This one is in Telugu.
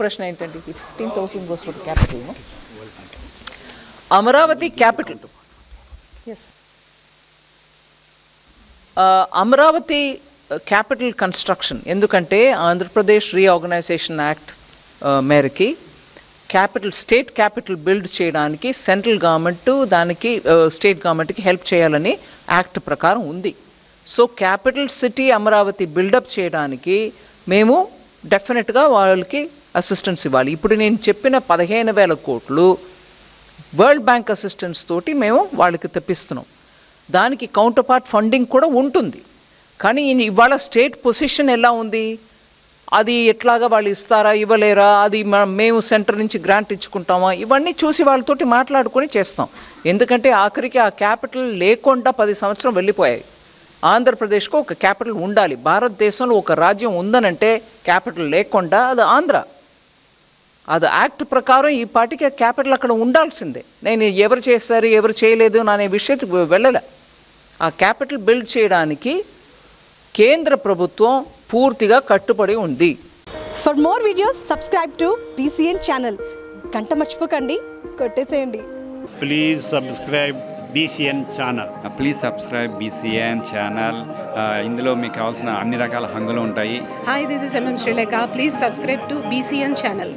ప్రశ్న ఏంటండి? 15,000 goes for capital. No? Amaravati capital. Yes, Amaravati capital construction ఎందుకంటే ఆంధ్రప్రదేశ్ రీఆర్గనైజేషన్ యాక్ట్ మేరకి స్టేట్ క్యాపిటల్ బిల్డ్ చేయడానికి సెంట్రల్ గవర్నమెంట్ దానికి స్టేట్ గవర్నమెంట్కి హెల్ప్ చేయాలని యాక్ట్ ప్రకారం ఉంది. So capital city Amaravati build up చేయడానికి మేము డెఫినెట్గా వాళ్ళకి అసిస్టెన్స్ ఇవ్వాలి. ఇప్పుడు నేను చెప్పిన 15,000 కోట్లు వరల్డ్ బ్యాంక్ అసిస్టెన్స్ తోటి మేము వాళ్ళకి తెప్పిస్తున్నాం. దానికి కౌంటర్ పార్ట్ ఫండింగ్ కూడా ఉంటుంది. కానీ ఇవాళ స్టేట్ పొజిషన్ ఎలా ఉంది, అది ఎట్లాగా వాళ్ళు ఇస్తారా ఇవ్వలేరా, అది మేము సెంటర్ నుంచి గ్రాంట్ ఇచ్చుకుంటామా, ఇవన్నీ చూసి వాళ్ళతోటి మాట్లాడుకొని చేస్తాం. ఎందుకంటే ఆఖరికి ఆ క్యాపిటల్ లేకుండా 10 సంవత్సరం వెళ్ళిపోయాయి. ఆంధ్రప్రదేశ్కు ఒక క్యాపిటల్ ఉండాలి. భారతదేశంలో ఒక రాజ్యం ఉందనంటే క్యాపిటల్ లేకుండా అది ఆంధ్ర. అది యాక్ట్ ప్రకారం ఈ పార్టీకి క్యాపిటల్ అక్కడ ఉండాల్సిందే. నేను ఎవరు చేస్తారు ఎవరు చేయలేదు అనే విషయానికి వెళ్ళలే. ఆ క్యాపిటల్ బిల్డ్ చేయడానికి కేంద్ర ప్రభుత్వం పూర్తిగా కట్టుబడి ఉంది. For more videos subscribe to BCN channel. గంట మర్చిపోకండి, కొట్టేసేయండి. Please subscribe BCN channel. Please subscribe BCN channel. ఇందులో మీకు కావాల్సిన అన్ని రకాల హంగులు ఉంటాయి. Hi, this is MM Sri Lanka. Please subscribe to BCN channel.